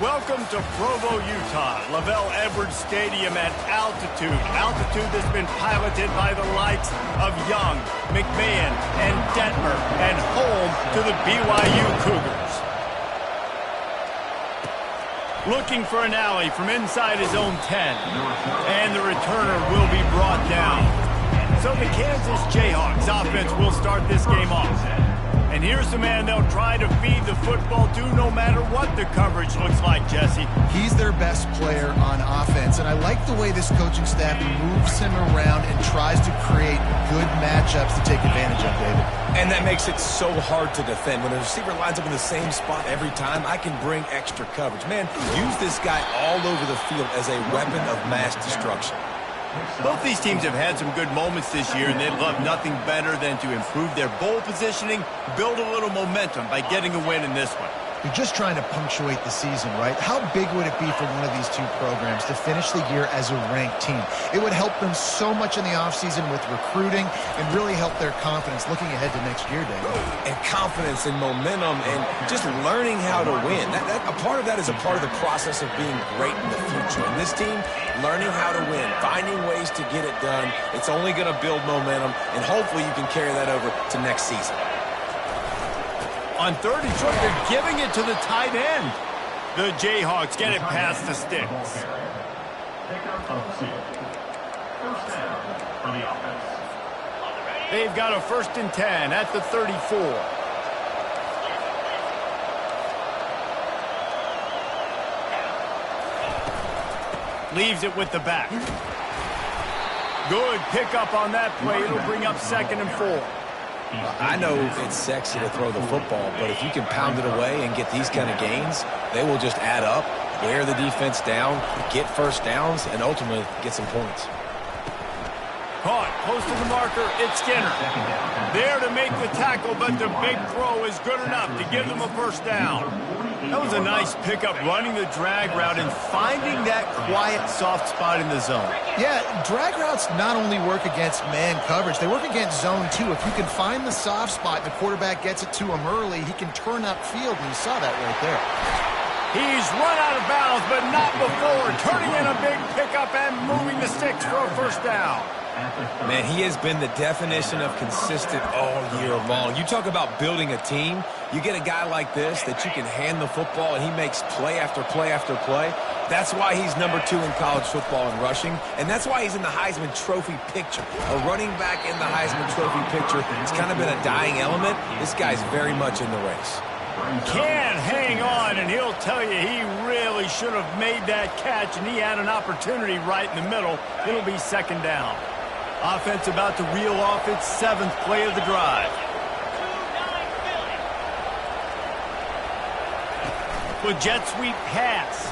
Welcome to Provo, Utah, Lavelle Edwards Stadium at altitude. Altitude that's been piloted by the likes of Young, McMahon, and Detmer, and home to the BYU Cougars. Looking for an alley from inside his own 10, and the returner will be brought down. So the Kansas Jayhawks offense will start this game off. And here's the man they'll try to feed the football to no matter what the coverage looks like, Jesse. He's their best player on offense, and I like the way this coaching staff moves him around and tries to create good matchups to take advantage of, David. And that makes it so hard to defend. When the receiver lines up in the same spot every time, I can bring extra coverage. Man, use this guy all over the field as a weapon of mass destruction. Both these teams have had some good moments this year, and they'd love nothing better than to improve their bowl positioning, build a little momentum by getting a win in this one. You're just trying to punctuate the season, right? How big would it be for one of these two programs to finish the year as a ranked team? It would help them so much in the offseason with recruiting and really help their confidence looking ahead to next year, David. And confidence and momentum and just learning how to win. A part of that is a part of the process of being great in the future. And this team, learning how to win, finding ways to get it done, it's only going to build momentum, and hopefully you can carry that over to next season. On third and short, they're giving it to the tight end. The Jayhawks get it past the sticks. They've got a 1st and 10 at the 34. Leaves it with the back. Good pickup on that play. It'll bring up 2nd and 4. I know it's sexy to throw the football, but if you can pound it away and get these kind of gains, they will just add up, wear the defense down, get first downs, and ultimately get some points. Caught, close to the marker, it's Skinner. There to make the tackle, but the big throw is good enough to give them a first down. That was a nice pickup, running the drag route and finding that quiet, soft spot in the zone. Yeah, drag routes not only work against man coverage, they work against zone too. If you can find the soft spot and the quarterback gets it to him early, he can turn upfield, and you saw that right there. He's run out of bounds, but not before, turning in a big pickup and moving the sticks for a first down. Man, he has been the definition of consistent all year long. You talk about building a team, you get a guy like this that you can hand the football and he makes play after play after play. That's why he's number 2 in college football in rushing, and that's why he's in the Heisman Trophy picture. A running back in the Heisman Trophy picture. It's kind of been a dying element. This guy's very much in the race. Can't hang on, and he'll tell you he really should have made that catch, and he had an opportunity right in the middle. It'll be 2nd down. Offense about to reel off its 7th play of the drive. With jet sweep pass.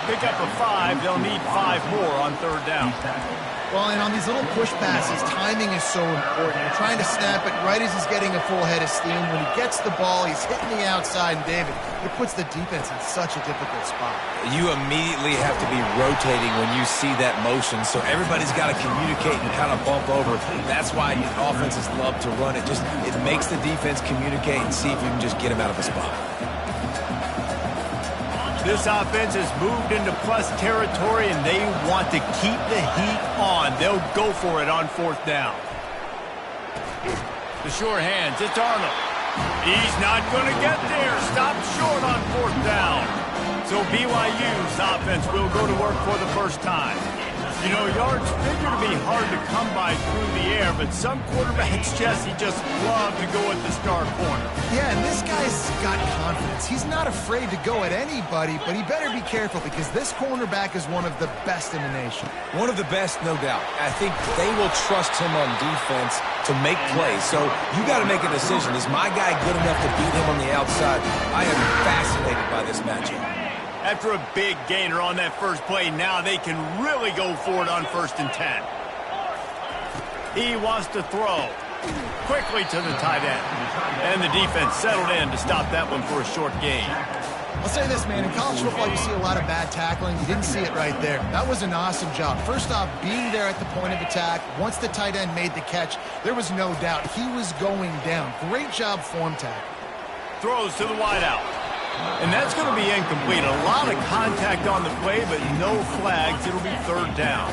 Pick up a 5. They'll need 5 more on 3rd down. Well, and on these little push passes, timing is so important. You're trying to snap it right as he's getting a full head of steam. When he gets the ball, he's hitting the outside, and David, it puts the defense in such a difficult spot. You immediately have to be rotating when you see that motion, so everybody's got to communicate and kind of bump over. That's why offenses love to run it. It makes the defense communicate and see if you can just get him out of a spot. This offense has moved into plus territory, and they want to keep the heat on. They'll go for it on 4th down. The sure hands, it's Arnold. He's not going to get there. Stopped short on 4th down. So BYU's offense will go to work for the first time. You know, yards figure to be hard to come by through the air, but some quarterbacks, Jesse, just love to go at the star corner. Yeah, and this guy's got confidence. He's not afraid to go at anybody, but he better be careful because this cornerback is one of the best in the nation. One of the best, no doubt. I think they will trust him on defense to make plays. So you got to make a decision. Is my guy good enough to beat him on the outside? I am fascinated by this matchup. After a big gainer on that first play, now they can really go for it on 1st and 10. He wants to throw quickly to the tight end. And the defense settled in to stop that one for a short gain. I'll say this, man. In college football, you see a lot of bad tackling. You didn't see it right there. That was an awesome job. First off, being there at the point of attack. Once the tight end made the catch, there was no doubt he was going down. Great job form tackle. Throws to the wideout. And that's going to be incomplete. A lot of contact on the play, but no flags. It'll be third down.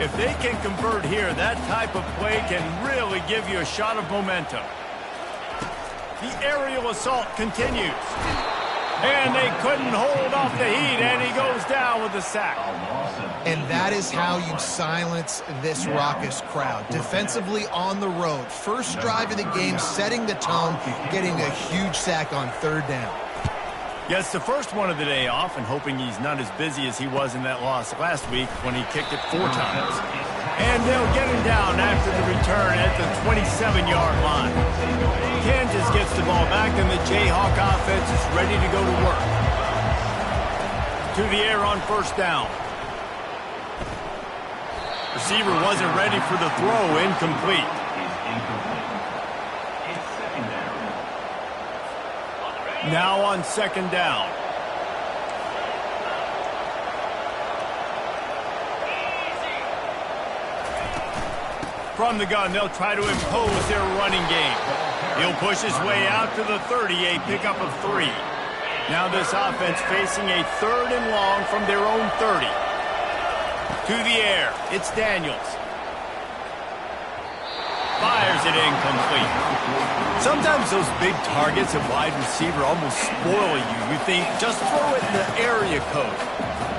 If they can convert here, that type of play can really give you a shot of momentum. The aerial assault continues. And they couldn't hold off the heat, and he goes down with a sack. And that is how you silence this raucous crowd. Defensively on the road. First drive of the game, setting the tone, getting a huge sack on third down. Yes, the first one of the day off, and hoping he's not as busy as he was in that loss last week when he kicked it 4 times. And they'll get him down after the return at the 27-yard line. Kansas gets the ball back, and the Jayhawk offense is ready to go to work. To the air on first down. Receiver wasn't ready for the throw, incomplete. Now on second down. From the gun, they'll try to impose their running game. He'll push his way out to the 30, a pickup of 3. Now this offense facing a third and long from their own 30. To the air, it's Daniels. Fires it incomplete. Sometimes those big targets at wide receiver almost spoil you. You think, just throw it in the area code.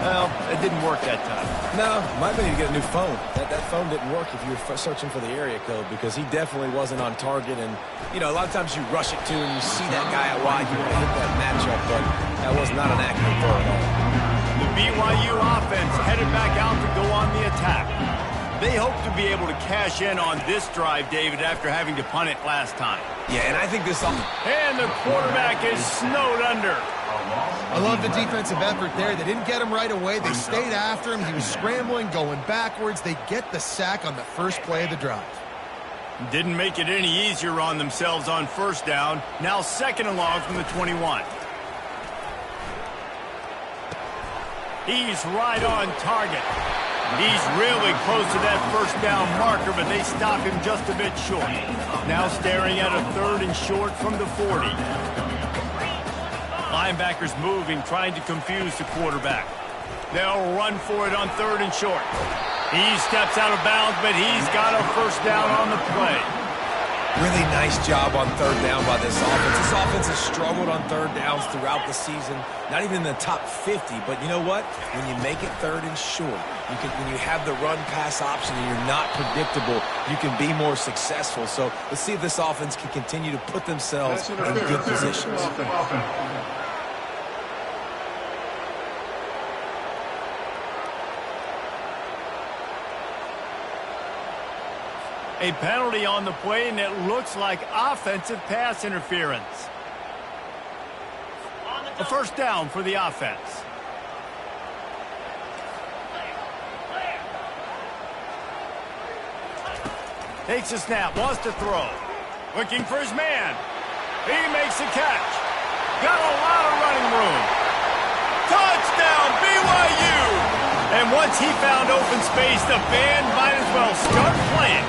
Well, it didn't work that time. No, might be to get a new phone. That phone didn't work if you were searching for the area code because he definitely wasn't on target. And, you know, a lot of times you rush it to and you see that guy out wide, you want to hit that matchup, but that was not an accurate throw at all. The BYU offense headed back out to go on the attack. They hope to be able to cash in on this drive, David, after having to punt it last time. Yeah, and I think this... And the quarterback is snowed under. I love the defensive effort there. They didn't get him right away. They stayed after him. He was scrambling, going backwards. They get the sack on the first play of the drive. Didn't make it any easier on themselves on first down. Now second and long from the 21. He's right on target. He's really close to that first down marker, but they stop him just a bit short. Now staring at a third and short from the 40. Linebackers moving, trying to confuse the quarterback. They'll run for it on third and short. He steps out of bounds, but he's got a first down on the play. Really nice job on third down by this offense. This offense has struggled on third downs throughout the season. Not even in the top 50, but you know what? When you make it third and short, when you have the run-pass option and you're not predictable, you can be more successful. So let's see if this offense can continue to put themselves in good positions. A penalty on the play, and it looks like offensive pass interference. A first down for the offense. Takes a snap, wants to throw. Looking for his man. He makes the catch. Got a lot of running room. Touchdown, BYU! And once he found open space, the band might as well start playing.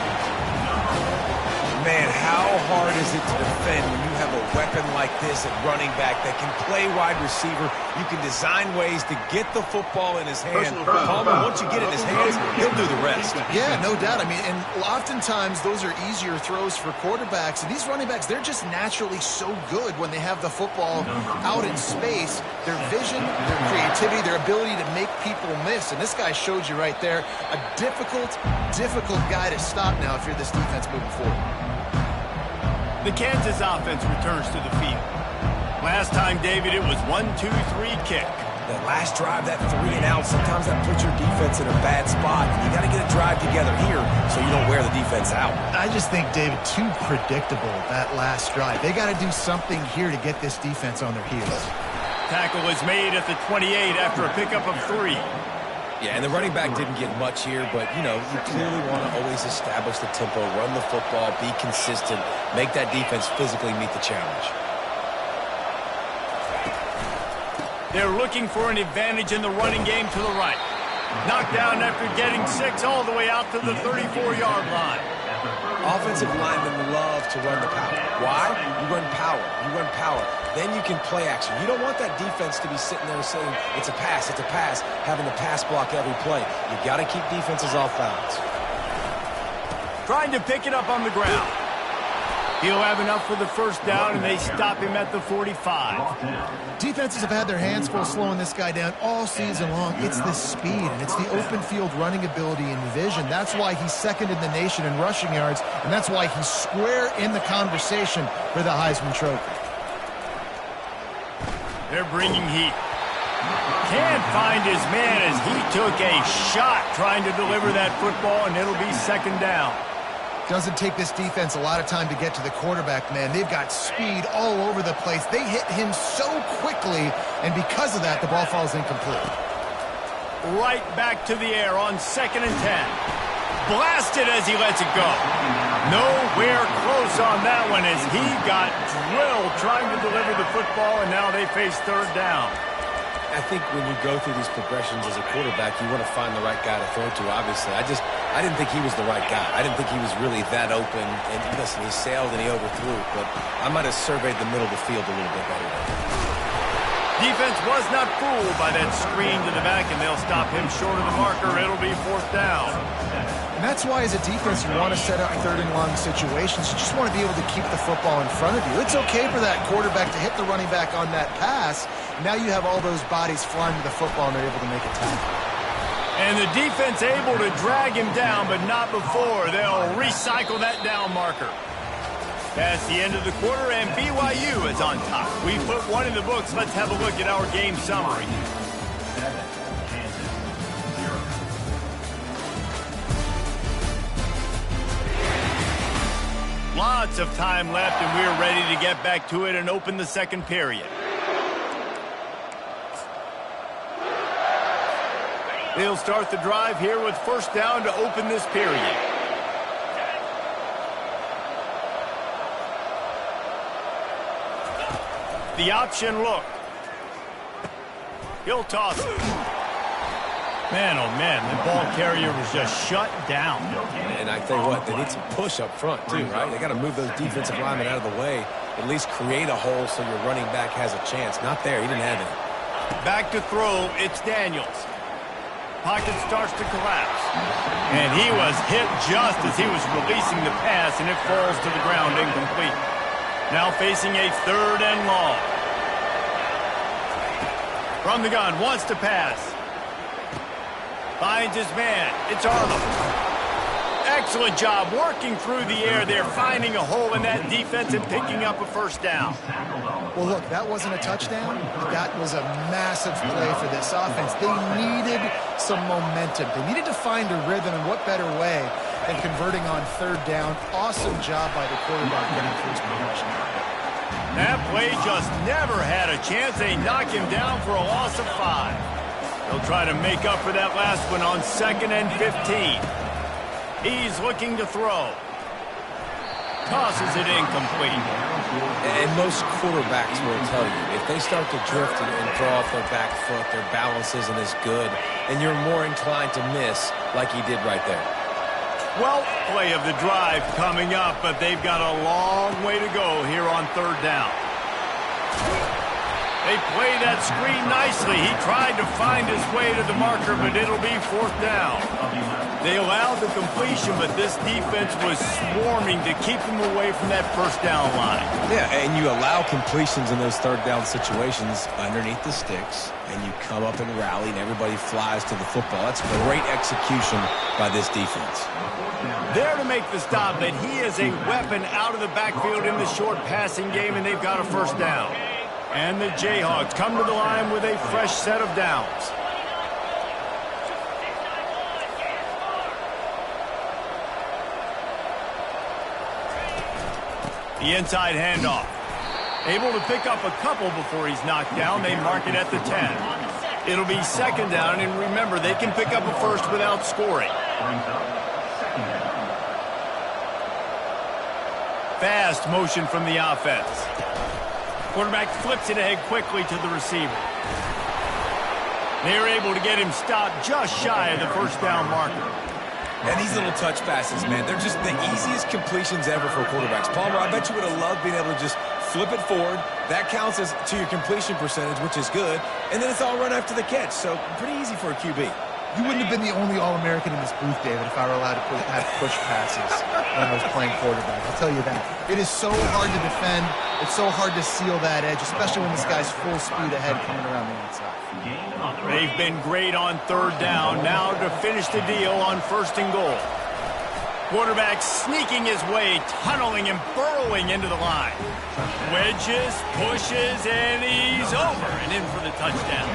Man, how hard is it to defend when you have a weapon like this at running back that can play wide receiver? You can design ways to get the football in his hand. Palmer, once you get it in his hands, he'll do the rest. Yeah, no doubt. I mean, and oftentimes those are easier throws for quarterbacks. And these running backs, they're just naturally so good when they have the football out in space. Their vision, their creativity, their ability to make people miss. And this guy showed you right there, a difficult guy to stop now if you're this defense moving forward. The Kansas offense returns to the field. Last time, David, it was 1-2-3 kick. That last drive, that 3 and out, sometimes that puts your defense in a bad spot. You got to get a drive together here so you don't wear the defense out. I just think, David, too predictable that last drive. They got to do something here to get this defense on their heels. Tackle is made at the 28 after a pickup of 3. Yeah, and the running back didn't get much here, but, you know, you clearly want to always establish the tempo, run the football, be consistent, make that defense physically meet the challenge. They're looking for an advantage in the running game to the right. Knocked down after getting 6 all the way out to the 34-yard line. Offensive linemen love to run the power. Why? You run power. You run power. Then you can play action. You don't want that defense to be sitting there saying, it's a pass, having to pass block every play. You got to keep defenses off balance. Trying to pick it up on the ground. He'll have enough for the first down, and they stop him at the 45. Defenses have had their hands full slowing this guy down all season long. It's the speed, and it's the open field running ability and vision. That's why he's second in the nation in rushing yards, and that's why he's square in the conversation for the Heisman Trophy. They're bringing heat. Can't find his man as he took a shot trying to deliver that football, and it'll be second down. Doesn't take this defense a lot of time to get to the quarterback, man. They've got speed all over the place. They hit him so quickly, and because of that, the ball falls incomplete. Right back to the air on 2nd and 10. Blasted as he lets it go. Nowhere close on that one as he got drilled trying to deliver the football, and now they face third down. I think when you go through these progressions as a quarterback, you want to find the right guy to throw to, obviously. I didn't think he was the right guy. I didn't think he was really that open. And listen, he sailed and he overthrew, but I might have surveyed the middle of the field a little bit better. Defense was not fooled by that screen to the back, and they'll stop him short of the marker. It'll be fourth down. And that's why, as a defense, you want to set up third and long situations. You just want to be able to keep the football in front of you. It's okay for that quarterback to hit the running back on that pass. Now you have all those bodies flying to the football, and they're able to make a tackle. And the defense able to drag him down, but not before. They'll recycle that down marker. That's the end of the quarter, and BYU is on top. We put one in the books. Let's have a look at our game summary. Lots of time left, and we're ready to get back to it and open the second period. They'll start the drive here with first down to open this period. The option look. He'll toss it. Man, oh man, the ball carrier was just shut down. And I tell you what, they need some push up front too, right? They got to move those defensive linemen out of the way, at least create a hole so your running back has a chance. Not there, he didn't have it. Back to throw, it's Daniels. Pocket starts to collapse. And he was hit just as he was releasing the pass, and it falls to the ground incomplete. Now facing a third and long. From the gun, wants to pass. Finds his man. It's Arnold. Excellent job working through the air there, finding a hole in that defense and picking up a first down. Well, look, that wasn't a touchdown, but that was a massive play for this offense. They needed some momentum. They needed to find a rhythm, and what better way than converting on third down. Awesome job by the quarterback getting first progression. That play just never had a chance. They knock him down for a loss of 5. They'll try to make up for that last one on 2nd and 15. He's looking to throw. Tosses it incomplete. And most quarterbacks will tell you, if they start to drift and throw off their back foot, their balance isn't as good, and you're more inclined to miss like he did right there. 12th play of the drive coming up, but they've got a long way to go here on third down. They play that screen nicely. He tried to find his way to the marker, but it'll be fourth down. They allowed the completion, but this defense was swarming to keep him away from that first down line. Yeah, and you allow completions in those third down situations underneath the sticks, and you come up and rally, and everybody flies to the football. That's great execution by this defense. There to make the stop, but he is a weapon out of the backfield in the short passing game, and they've got a first down. And the Jayhawks come to the line with a fresh set of downs. The inside handoff. Able to pick up a couple before he's knocked down. They mark it at the 10. It'll be second down, and remember, they can pick up a first without scoring. Fast motion from the offense. Quarterback flips it ahead quickly to the receiver. They're able to get him stopped just shy of the first down marker. And these little touch passes, man, they're just the easiest completions ever for quarterbacks. Palmer, I bet you would have loved being able to just flip it forward. That counts as to your completion percentage, which is good. And then it's all run after the catch, so pretty easy for a QB. You wouldn't have been the only All-American in this booth, David, if I were allowed to have push passes when I was playing quarterback. I'll tell you that. It is so hard to defend. It's so hard to seal that edge, especially when this guy's full speed ahead coming around the inside. They've been great on third down. Now to finish the deal on first and goal. Quarterback sneaking his way, tunneling and burrowing into the line. Wedges, pushes, and he's over and in for the touchdown.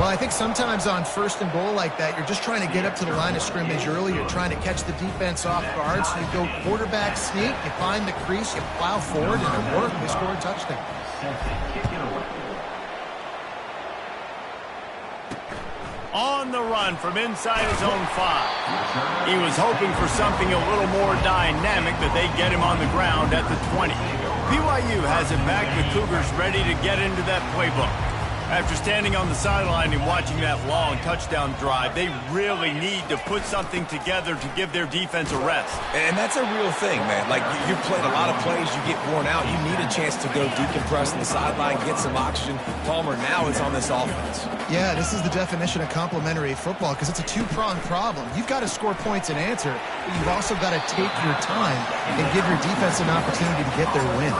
Well, I think sometimes on first and goal like that, you're just trying to get up to the line of scrimmage early. You're trying to catch the defense off guard. So you go quarterback sneak, you find the crease, you plow forward, and it worked. They score a touchdown. On the run from inside his own 5. He was hoping for something a little more dynamic, but they get him on the ground at the 20. BYU has it back. The Cougars ready to get into that playbook. After standing on the sideline and watching that long touchdown drive, they really need to put something together to give their defense a rest. And that's a real thing, man. Like, you've played a lot of plays, you get worn out. You need a chance to go decompress on the sideline, get some oxygen. Palmer, now it's on this offense. Yeah, this is the definition of complementary football because it's a two-pronged problem. You've got to score points and answer, but you've also got to take your time and give your defense an opportunity to get their win.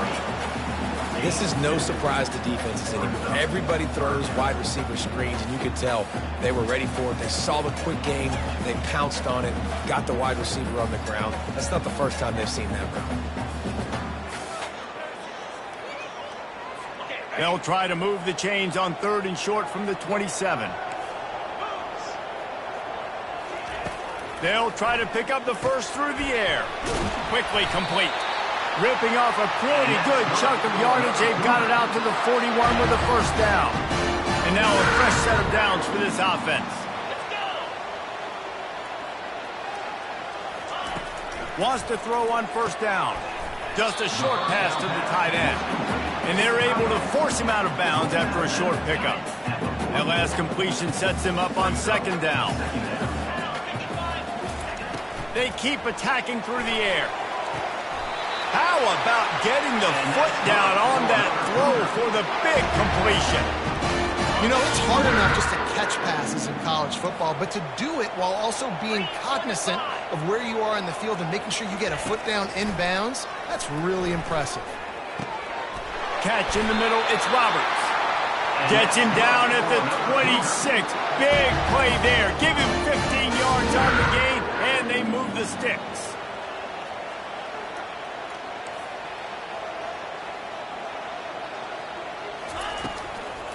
This is no surprise to defenses anymore. Everybody throws wide receiver screens, and you could tell they were ready for it. They saw the quick game. They pounced on it, got the wide receiver on the ground. That's not the first time they've seen that run. They'll try to move the chains on third and short from the 27. They'll try to pick up the first through the air. Quickly complete. Ripping off a pretty good chunk of yardage. They've got it out to the 41 with a first down. And now a fresh set of downs for this offense. Wants to throw on first down. Just a short pass to the tight end. And they're able to force him out of bounds after a short pickup. That last completion sets him up on second down. They keep attacking through the air. How about getting the foot down on that throw for the big completion? You know, it's hard enough just to catch passes in college football, but to do it while also being cognizant of where you are in the field and making sure you get a foot down inbounds, that's really impressive. Catch in the middle, it's Roberts. Gets him down at the 26. Big play there. Give him 15 yards on the gain, and they move the sticks.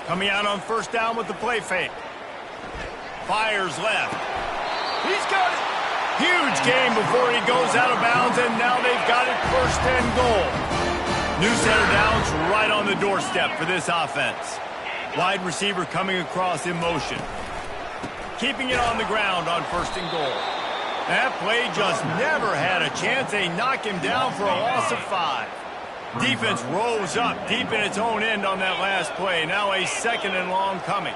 Coming out on first down with the play fake. Fires left. He's got it. Huge gain before he goes out of bounds, and now they've got it first and goal. New set of downs right on the doorstep for this offense. Wide receiver coming across in motion. Keeping it on the ground on first and goal. That play just never had a chance. They knock him down for a loss of 5. Defense rose up deep in its own end on that last play. Now a second and long coming.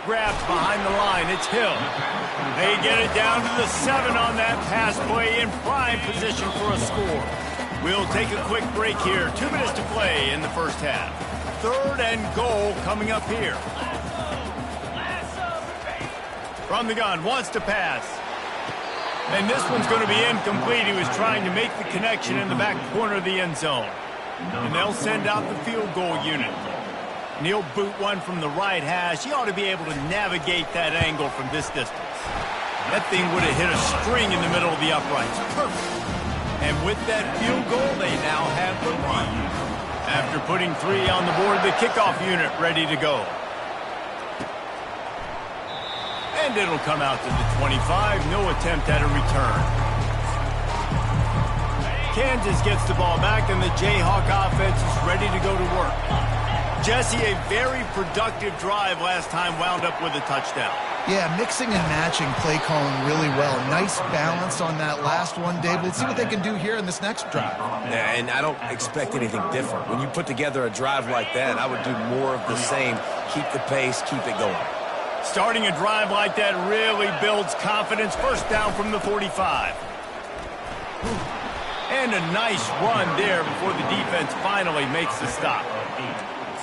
Grabs behind the line. It's Hill. They get it down to the 7 on that pass play in prime position for a score. We'll take a quick break here. 2 minutes to play in the first half. Third and goal coming up here. From the gun, wants to pass. And this one's going to be incomplete. He was trying to make the connection in the back corner of the end zone. And they'll send out the field goal unit. And he'll boot one from the right hash. He ought to be able to navigate that angle from this distance. That thing would have hit a string in the middle of the uprights. Perfect. And with that field goal, they now have the lead. After putting 3 on the board, the kickoff unit ready to go. And it'll come out to the 25. No attempt at a return. Kansas gets the ball back, and the Jayhawk offense is ready to go to work. Jesse, a very productive drive last time, wound up with a touchdown. Yeah, mixing and matching play calling really well. Nice balance on that last one, Dave. Let's see what they can do here in this next drive. Yeah, and I don't expect anything different. When you put together a drive like that, I would do more of the same. Keep the pace, keep it going. Starting a drive like that really builds confidence. First down from the 45. And a nice run there before the defense finally makes the stop.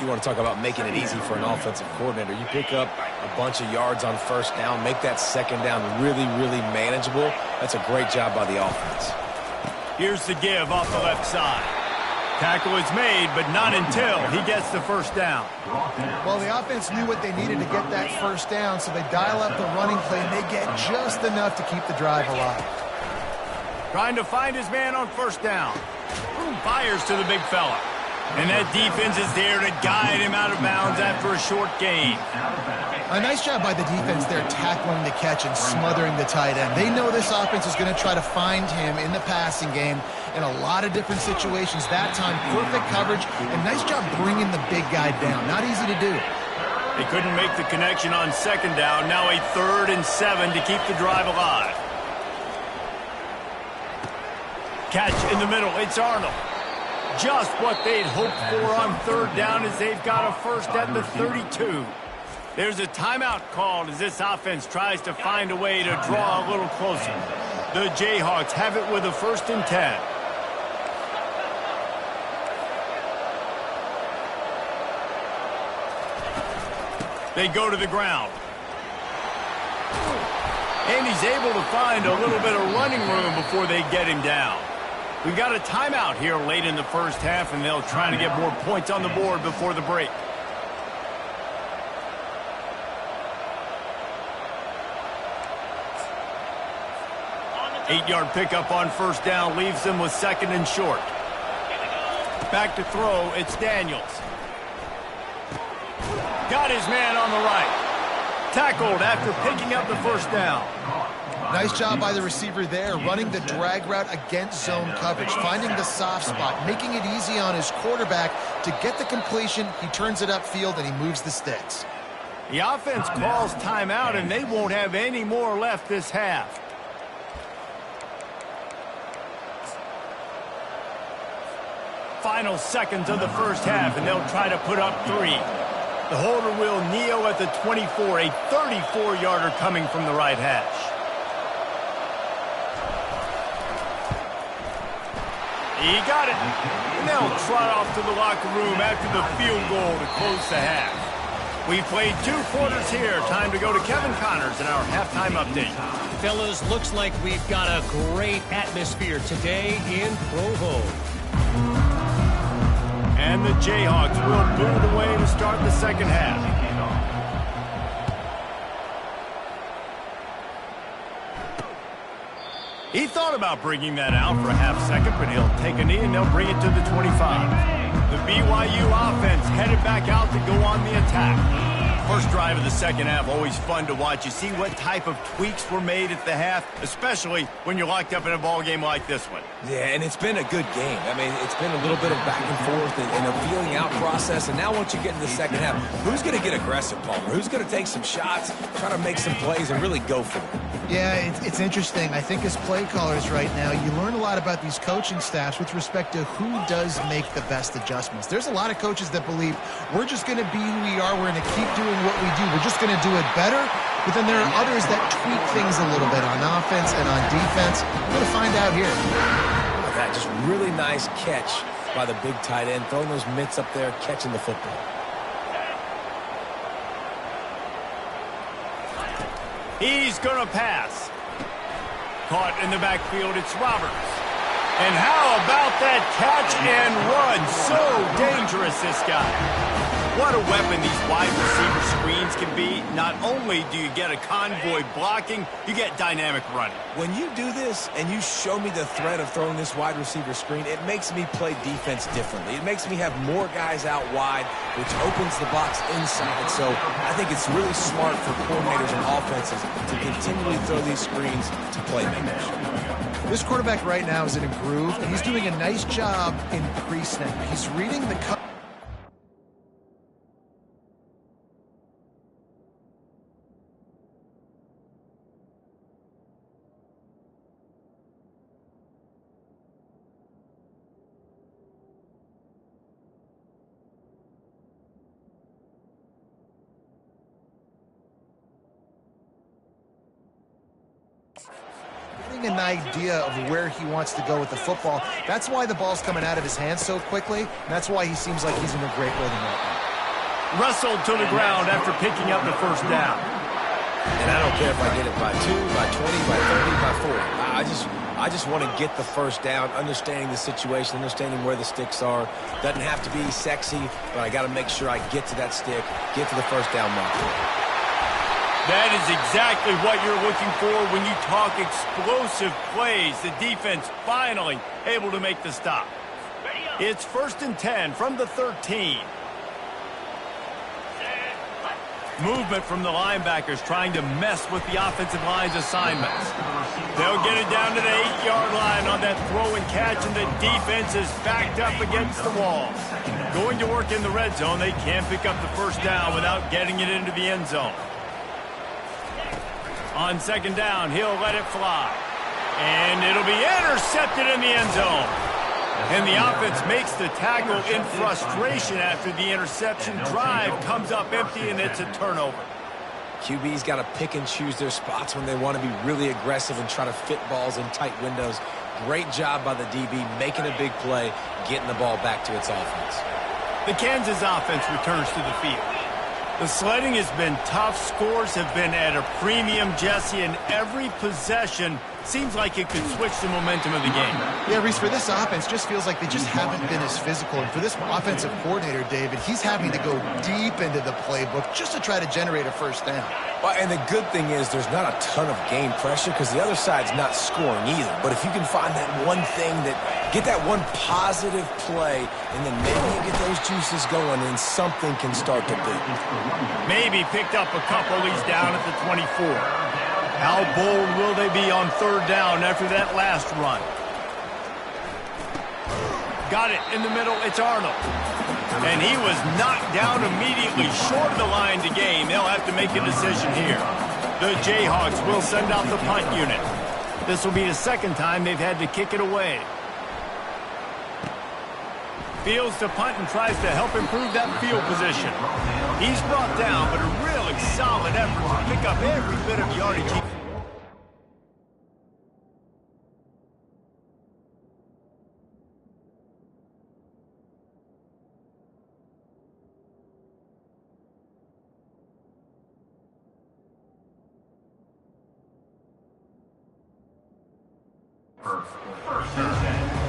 You want to talk about making it easy for an offensive coordinator. You pick up a bunch of yards on first down, make that second down really, really manageable. That's a great job by the offense. Here's the give off the left side. Tackle is made, but not until he gets the first down. Well, the offense knew what they needed to get that first down, so they dial up the running play, and they get just enough to keep the drive alive. Trying to find his man on first down. Fires to the big fella. And that defense is there to guide him out of bounds after a short gain. A nice job by the defense there tackling the catch and smothering the tight end. They know this offense is going to try to find him in the passing game in a lot of different situations. That time, perfect coverage, and nice job bringing the big guy down. Not easy to do. They couldn't make the connection on second down. Now a 3rd and 7 to keep the drive alive. Catch in the middle. It's Arnold. Just what they'd hoped for on 3rd down as they've got a first at the 32. There's a timeout called as this offense tries to find a way to draw a little closer. The Jayhawks have it with a 1st and 10. They go to the ground. And he's able to find a little bit of running room before they get him down. We've got a timeout here late in the first half, and they'll try to get more points on the board before the break. Eight-yard pickup on first down leaves them with 2nd and short. Back to throw, it's Daniels. Got his man on the right. Tackled after picking up the first down. Nice job by the receiver there, running the drag route against zone coverage, finding the soft spot, making it easy on his quarterback to get the completion. He turns it upfield, and he moves the sticks. The offense calls timeout, and they won't have any more left this half. Final seconds of the first half, and they'll try to put up 3. The holder will kneel at the 24, a 34-yarder coming from the right hash. He got it. And they'll trot off to the locker room after the field goal to close the half. We've played 2 quarters here. Time to go to Kevin Connors in our halftime update. Fellas, looks like we've got a great atmosphere today in Provo. And the Jayhawks will boot away to start the second half. He thought about bringing that out for a half second, but he'll take a knee and they'll bring it to the 25. The BYU offense headed back out to go on the attack. First drive of the second half, always fun to watch. You see what type of tweaks were made at the half, especially when you're locked up in a ball game like this one. Yeah, and it's been a good game. I mean, it's been a little bit of back and forth and a feeling out process. And now once you get into the second half, who's going to get aggressive, Palmer? Who's going to take some shots, try to make some plays, and really go for it? Yeah, it's interesting. I think as play callers right now, you learn a lot about these coaching staffs with respect to who does make the best adjustments. There's a lot of coaches that believe we're just going to be who we are. We're going to keep doing what we do. We're just going to do it better. But then there are others that tweak things a little bit on offense and on defense. We're going to find out here. Look at that, just really nice catch by the big tight end, throwing those mitts up there, catching the football. He's going to pass. Caught in the backfield, it's Roberts. And how about that catch and run? So dangerous, this guy. What a weapon these wide receiver screens can be. Not only do you get a convoy blocking, you get dynamic running. When you do this and you show me the threat of throwing this wide receiver screen, it makes me play defense differently. It makes me have more guys out wide, which opens the box inside. So I think it's really smart for coordinators and offenses to continually throw these screens to playmakers. This quarterback right now is in a groove, and he's doing a nice job in pre-snap. He's reading the cut. getting an idea of where he wants to go with the football. That's why the ball's coming out of his hands so quickly, and that's why he seems like he's in a great rhythm right now. Wrestled to the ground after picking up the first down. And I don't care if I get it by 2, by 20, by 30, by 40. I just want to get the first down, understanding the situation, understanding where the sticks are. Doesn't have to be sexy, but I got to make sure I get to that stick, get to the first down marker. That is exactly what you're looking for when you talk explosive plays. The defense finally able to make the stop. It's 1st and 10 from the 13. Movement from the linebackers trying to mess with the offensive line's assignments. They'll get it down to the 8-yard line on that throw and catch, and the defense is backed up against the wall. Going to work in the red zone, they can't pick up the first down without getting it into the end zone. On 2nd down, he'll let it fly. And it'll be intercepted in the end zone. And the offense makes the tackle in frustration after the interception. Drive comes up empty, and it's a turnover. QB's got to pick and choose their spots when they want to be really aggressive and try to fit balls in tight windows. Great job by the DB making a big play, getting the ball back to its offense. The Kansas offense returns to the field. The sledding has been tough. Scores have been at a premium, Jesse, and every possession seems like it could switch the momentum of the game. Yeah, Reese, for this offense, just feels like they just haven't been as physical. And for this offensive coordinator, David, he's having to go deep into the playbook just to try to generate a first down. Well, and the good thing is there's not a ton of game pressure because the other side's not scoring either. But if you can find that one thing get that one positive play, and then maybe you get those juices going and something can start to build. Maybe picked up a couple. He's down at the 24. How bold will they be on 3rd down after that last run? Got it in the middle. It's Arnold. And he was knocked down immediately short of the line to gain. They'll have to make a decision here. The Jayhawks will send out the punt unit. This will be the 2nd time they've had to kick it away. Fields to punt and tries to help improve that field position. He's brought down, but a really solid effort to pick up every bit of yardage.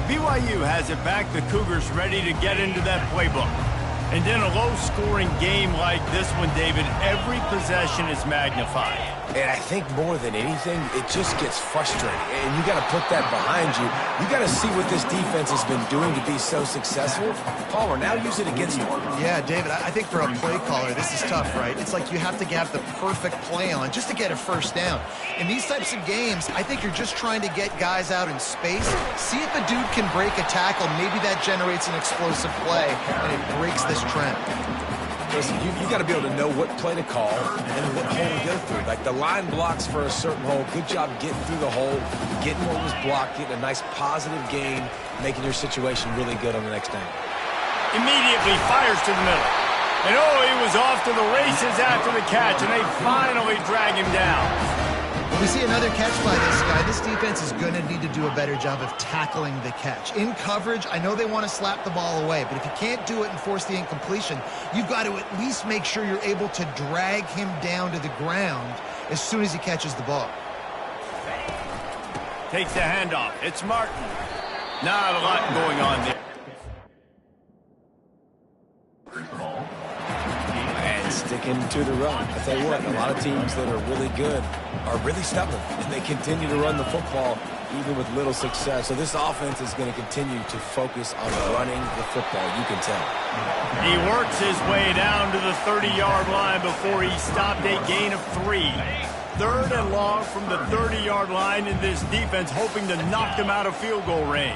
BYU has it back. The Cougars ready to get into that playbook. And in a low-scoring game like this one, David, every possession is magnified. And I think more than anything, it just gets frustrating. And you got to put that behind you. You got to see what this defense has been doing to be so successful. Palmer, now use it against them. Yeah, David, I think for a play caller, this is tough, right? It's like you have to have the perfect play on just to get a first down. In these types of games, I think you're just trying to get guys out in space, see if a dude can break a tackle. Maybe that generates an explosive play, and it breaks this trend. Listen, you got to be able to know what play to call and what hole to go through. Like the line blocks for a certain hole. Good job getting through the hole, getting what was blocked, getting a nice positive gain, making your situation really good on the next down. Immediately fires to the middle. And oh, he was off to the races after the catch, and they finally drag him down. We see another catch by this guy. This defense is going to need to do a better job of tackling the catch. In coverage, I know they want to slap the ball away, but if you can't do it and force the incompletion, you've got to at least make sure you're able to drag him down to the ground as soon as he catches the ball. Takes the handoff. It's Martin. Not a lot going on there. And sticking to the run. I tell you what, a lot of teams that are really good are really stubborn, and they continue to run the football even with little success. So this offense is going to continue to focus on running the football, you can tell. He works his way down to the 30-yard line before he stopped a gain of 3. 3rd and long from the 30-yard line, in this defense hoping to knock them out of field goal range.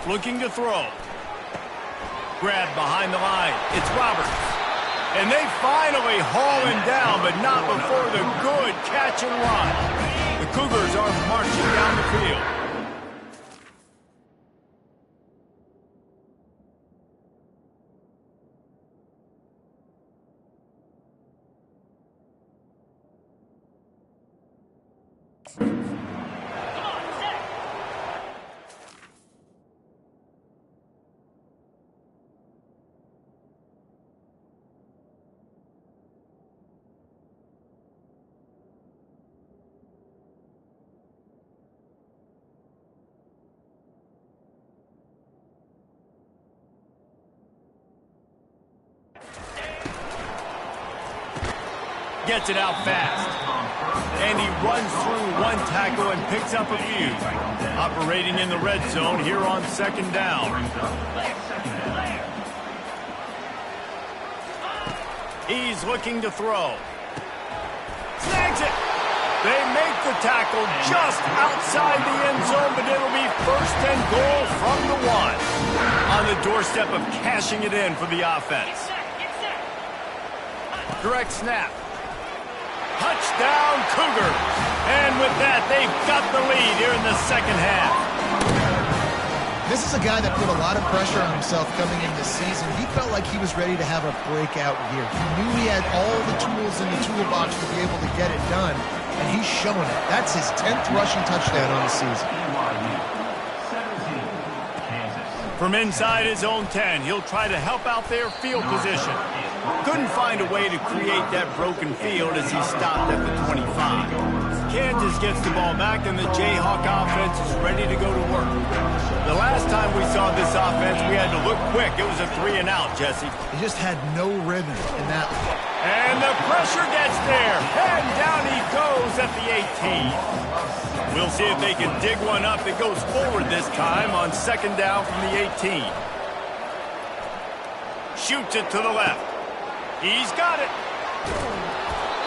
Looking to throw. Grab behind the line. It's Roberts. And they finally haul him down, but not before the good catch and run. The Cougars are marching down the field. Gets it out fast. And he runs through one tackle and picks up a few. Operating in the red zone here on second down. He's looking to throw. Snags it. They make the tackle just outside the end zone, but it'll be first and goal from the 1. On the doorstep of cashing it in for the offense. Direct snap. Touchdown, Cougars. And with that, they've got the lead here in the second half. This is a guy that put a lot of pressure on himself coming into the season. He felt like he was ready to have a breakout year. He knew he had all the tools in the toolbox to be able to get it done, and he's showing it. That's his 10th rushing touchdown on the season. From inside his own 10, he'll try to help out their field position. Couldn't find a way to create that broken field as he stopped at the 25. Kansas gets the ball back, and the Jayhawk offense is ready to go to work. The last time we saw this offense, we had to look quick. It was a 3-and-out, Jesse. He just had no rhythm in that one. And the pressure gets there. And down he goes at the 18. We'll see if they can dig one up that goes forward this time on second down from the 18. Shoots it to the left. He's got it.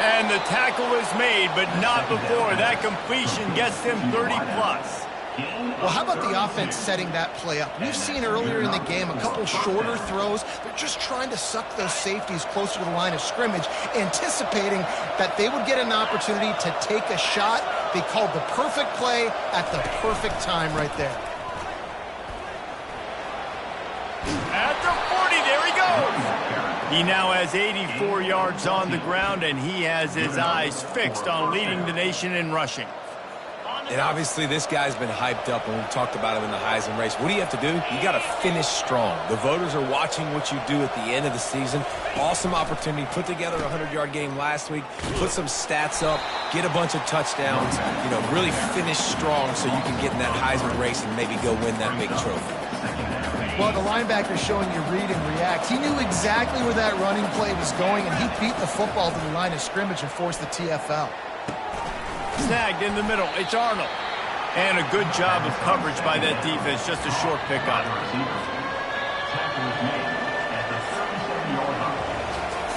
And the tackle is made, but not before. That completion gets him 30-plus. Well, how about the offense setting that play up? We've seen earlier in the game a couple shorter throws. They're just trying to suck those safeties closer to the line of scrimmage, anticipating that they would get an opportunity to take a shot. They called the perfect play at the perfect time right there. At the 40, there he goes. He now has 84 yards on the ground, and he has his eyes fixed on leading the nation in rushing. And obviously this guy's been hyped up, and we've talked about him in the Heisman race. What do you have to do? You got to finish strong. The voters are watching what you do at the end of the season. Awesome opportunity. Put together a 100-yard game last week. Put some stats up. Get a bunch of touchdowns. You know, really finish strong so you can get in that Heisman race and maybe go win that big trophy. Well, the linebacker showing you read and react. He knew exactly where that running play was going, and he beat the football to the line of scrimmage and forced the TFL. Snagged in the middle. It's Arnold. And a good job of coverage by that defense. Just a short pickup.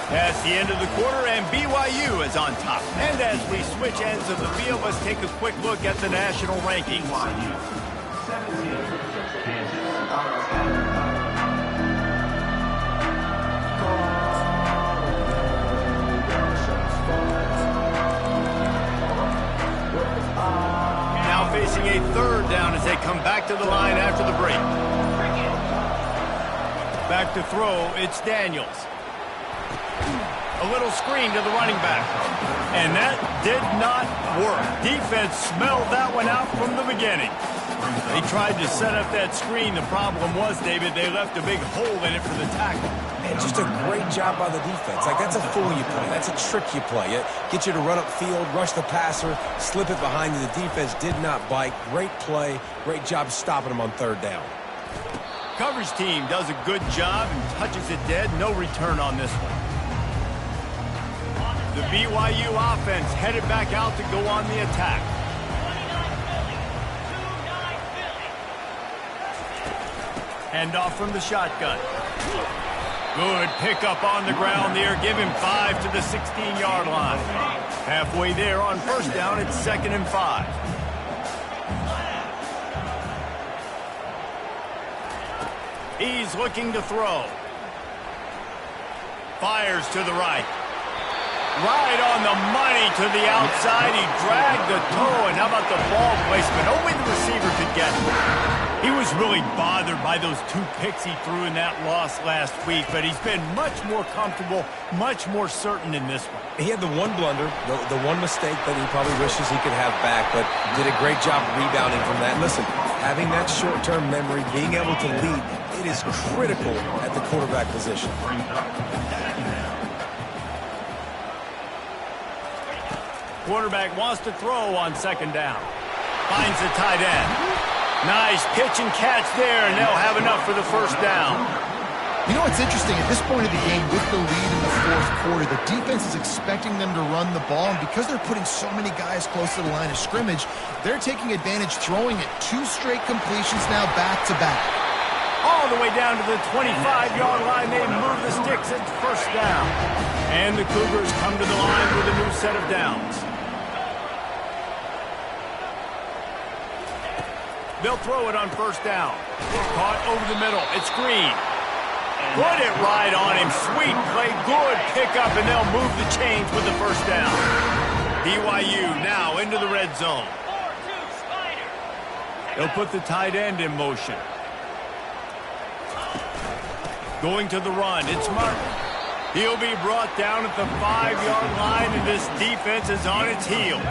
That's the end of the quarter, and BYU is on top. And as we switch ends of the field, let's take a quick look at the national rankings. Now facing a third down as they come back to the line after the break. Back to throw, it's Daniels. A little screen to the running back. And that did not work. Defense smelled that one out from the beginning. They tried to set up that screen. The problem was, David, they left a big hole in it for the tackle. And just a great job by the defense. Like, that's a fool you play. That's a trick you play. It gets you to run upfield, rush the passer, slip it behind you. The defense did not bite. Great play. Great job stopping them on third down. Coverage team does a good job and touches it dead. No return on this one. The BYU offense headed back out to go on the attack. Handoff from the shotgun. Good pickup on the ground there. Give him 5 to the 16-yard line. Halfway there on first down, it's 2nd and 5. He's looking to throw. Fires to the right. Right on the money to the outside. He dragged the toe, and how about the ball placement? Only the receiver could get it. He was really bothered by those 2 picks he threw in that loss last week, but he's been much more comfortable, much more certain in this one. He had the one blunder, the one mistake that he probably wishes he could have back, but did a great job rebounding from that. And listen, having that short-term memory, being able to lead, it is critical at the quarterback position. Quarterback wants to throw on 2nd down. Finds the tight end. Nice pitch and catch there, and they'll have enough for the first down. You know what's interesting? At this point of the game, with the lead in the fourth quarter, the defense is expecting them to run the ball, and because they're putting so many guys close to the line of scrimmage, they're taking advantage, throwing it 2 straight completions now back-to-back. All the way down to the 25-yard line, they move the sticks. It's first down. And the Cougars come to the line with a new set of downs. They'll throw it on first down. Caught over the middle. It's Green. Put it right on him. Sweet play. Good pickup, and they'll move the chains with the first down. BYU now into the red zone. They'll put the tight end in motion. Going to the run. It's Martin. He'll be brought down at the 5-yard line, and this defense is on its heels.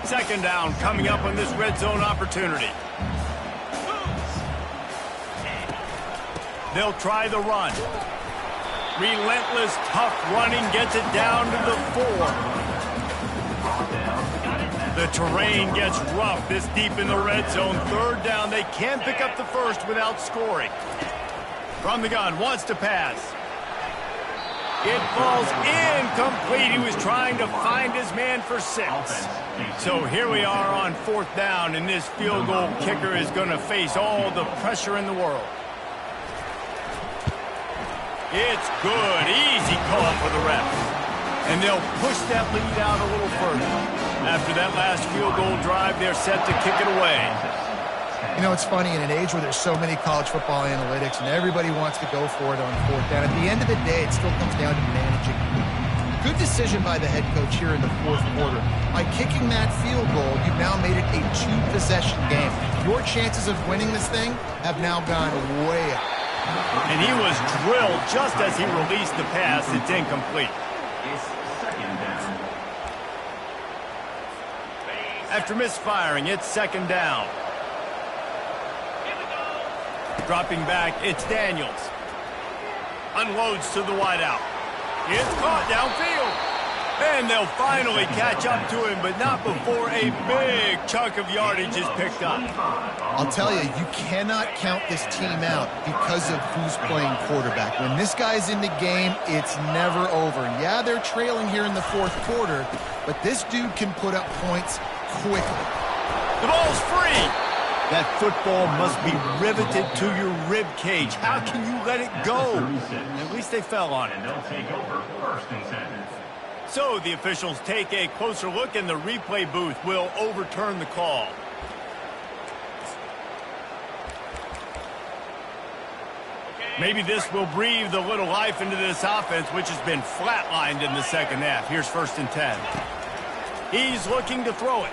Second down coming up on this red zone opportunity. They'll try the run. Relentless, tough running gets it down to the 4. The terrain gets rough this deep in the red zone. Third down. They can't pick up the first without scoring. From the gun, wants to pass. It falls incomplete. He was trying to find his man for 6. So here we are on fourth down, and this field goal kicker is going to face all the pressure in the world. It's good. Easy call for the refs. And they'll push that lead out a little further. After that last field goal drive, they're set to kick it away. You know, it's funny, in an age where there's so many college football analytics and everybody wants to go for it on fourth down, at the end of the day, it still comes down to managing. Good decision by the head coach here in the fourth quarter. By kicking that field goal, you've now made it a 2-possession game. Your chances of winning this thing have now gone way up. And he was drilled just as he released the pass. It's incomplete. After misfiring, it's second down. Dropping back, it's Daniels. Unloads to the wideout. It's caught downfield. And they'll finally catch up to him, but not before a big chunk of yardage is picked up. I'll tell you, you cannot count this team out because of who's playing quarterback. When this guy's in the game, it's never over. Yeah, they're trailing here in the fourth quarter, but this dude can put up points quickly. The ball's free. That football must be riveted to your rib cage. How can you let it go? At least they fell on it. And they'll take over first and 10. So the officials take a closer look, and the replay booth will overturn the call. Maybe this will breathe a little life into this offense, which has been flatlined in the second half. Here's first and 10. He's looking to throw it.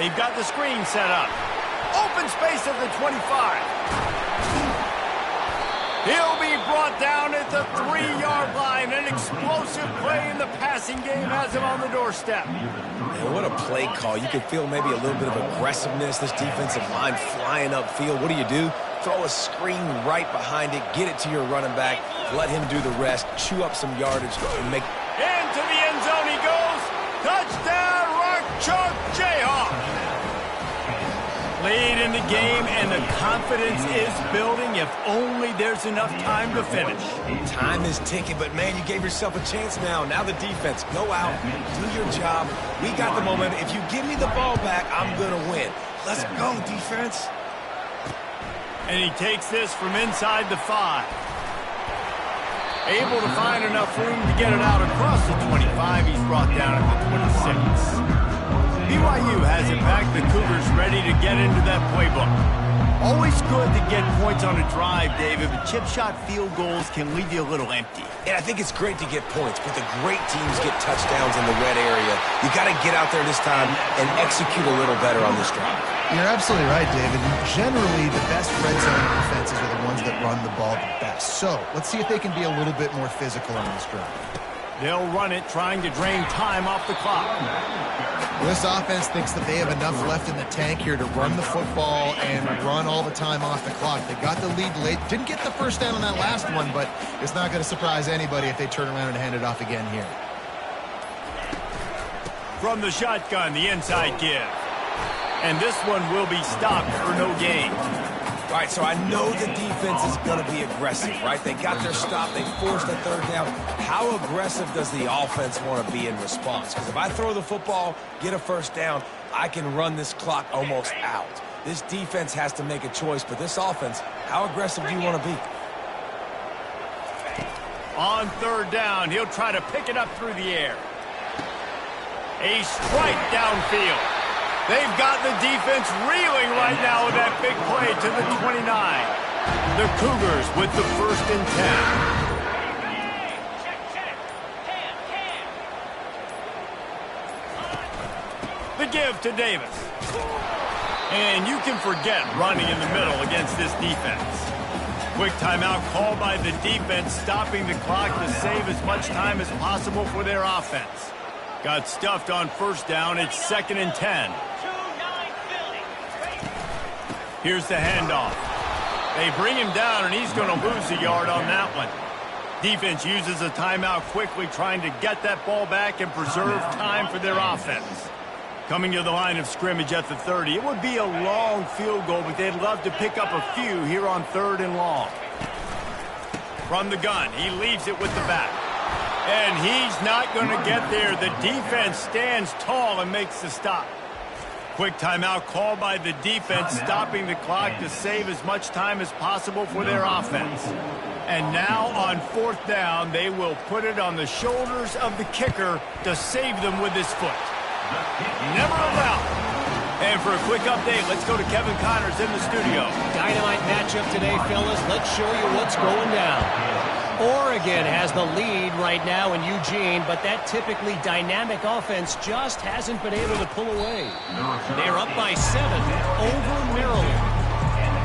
They've got the screen set up. Open space at the 25. He'll be brought down at the 3-yard line. An explosive play in the passing game has him on the doorstep. Man, what a play call. You could feel maybe a little bit of aggressiveness, this defensive line flying upfield. What do? Throw a screen right behind it, get it to your running back, let him do the rest, chew up some yardage, and make... Into the end zone he goes. Touchdown, Rock Chalk Jayhawk. Lead in the game, and the confidence is building if only there's enough time to finish. Time is ticking, but, man, you gave yourself a chance now. Now the defense, go out, do your job. We got the momentum. If you give me the ball back, I'm going to win. Let's go, defense. And he takes this from inside the 5. Able to find enough room to get it out across the 25. He's brought down at the 26. BYU has it back. The Cougars ready to get into that playbook. Always good to get points on a drive, David, but chip shot field goals can leave you a little empty. And I think it's great to get points, but the great teams get touchdowns in the red area. You got to get out there this time and execute a little better on this drive. You're absolutely right, David. Generally, the best red zone defenses are the ones that run the ball the best. So let's see if they can be a little bit more physical on this drive. They'll run it, trying to drain time off the clock. This offense thinks that they have enough left in the tank here to run the football and run all the time off the clock. They got the lead late. Didn't get the first down on that last one, but it's not going to surprise anybody if they turn around and hand it off again here. From the shotgun, the inside give. And this one will be stopped for no gain. All right, so I know the defense is going to be aggressive, right? They got their stop. They forced a third down. How aggressive does the offense want to be in response? Because if I throw the football, get a first down, I can run this clock almost out. This defense has to make a choice, but this offense, how aggressive do you want to be? On third down, he'll try to pick it up through the air. A strike downfield. They've got the defense reeling right now with that big play to the 29. The Cougars with the 1st and 10. The give to Davis. And you can forget running in the middle against this defense. Quick timeout called by the defense, stopping the clock to save as much time as possible for their offense. Got stuffed on first down. It's 2nd and 10. Here's the handoff. They bring him down, and he's going to lose a yard on that one. Defense uses a timeout quickly, trying to get that ball back and preserve time for their offense. Coming to the line of scrimmage at the 30. It would be a long field goal, but they'd love to pick up a few here on 3rd and long. From the gun, he leaves it with the back. And he's not going to get there. The defense stands tall and makes the stop. Quick timeout called by the defense, stopping the clock to save as much time as possible for their offense. And now on 4th down, they will put it on the shoulders of the kicker to save them with his foot. Never allowed. And for a quick update, let's go to Kevin Connors in the studio. Dynamite matchup today, fellas. Let's show you what's going down. Oregon has the lead right now in Eugene, but that typically dynamic offense just hasn't been able to pull away. They're up by 7 over Maryland.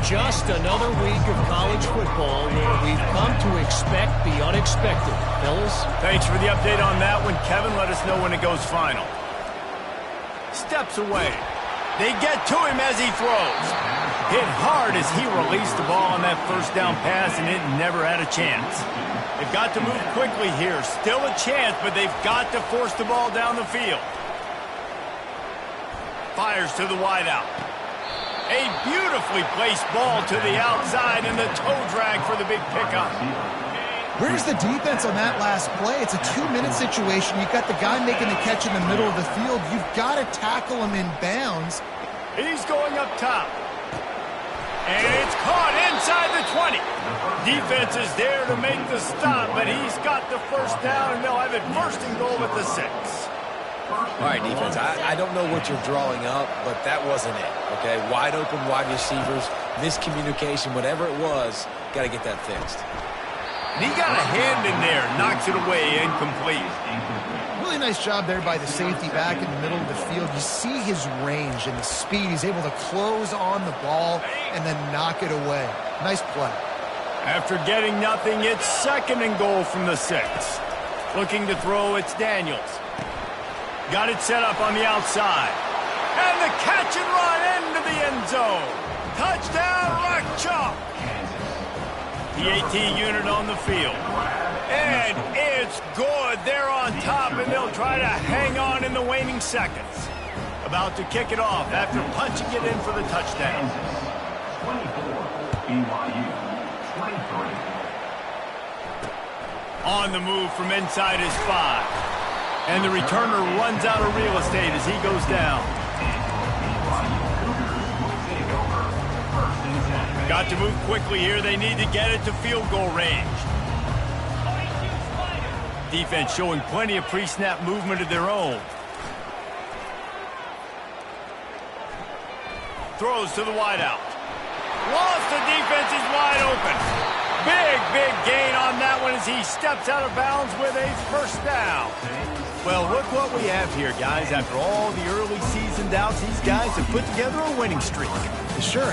Just another week of college football where we've come to expect the unexpected. Fellas? Thanks for the update on that one, Kevin. Let us know when it goes final. Steps away. They get to him as he throws. Hit hard as he released the ball on that first down pass, and it never had a chance. They've got to move quickly here. Still a chance, but they've got to force the ball down the field. Fires to the wideout. A beautifully placed ball to the outside, and the toe drag for the big pickup. Where's the defense on that last play? It's a 2-minute situation. You've got the guy making the catch in the middle of the field. You've got to tackle him in bounds. He's going up top. And it's caught inside the 20. Defense is there to make the stop, but he's got the first down, and they'll have it 1st and goal at the 6. All right, defense, I don't know what you're drawing up, but that wasn't it, okay? Wide open wide receivers, miscommunication, whatever it was, got to get that fixed. And he got a hand in there, knocks it away, incomplete. Really nice job there by the safety back in the middle of the field. You see his range and the speed. He's able to close on the ball and then knock it away. Nice play. After getting nothing, it's 2nd and goal from the 6. Looking to throw, it's Daniels. Got it set up on the outside. And the catch and run into the end zone. Touchdown, Rock Chalk. The AT unit on the field. And it's good. They're on top, and they'll try to hang on in the waning seconds. About to kick it off after punching it in for the touchdown. 24, BYU, 23. On the move from inside his 5. And the returner runs out of real estate as he goes down. Got to move quickly here. They need to get it to field goal range. Defense showing plenty of pre-snap movement of their own. Throws to the wideout. Lost, the defense is wide open. Big gain on that one as he steps out of bounds with a first down. Well, look what we have here, guys. After all the early season doubts, these guys have put together a winning streak. Sure.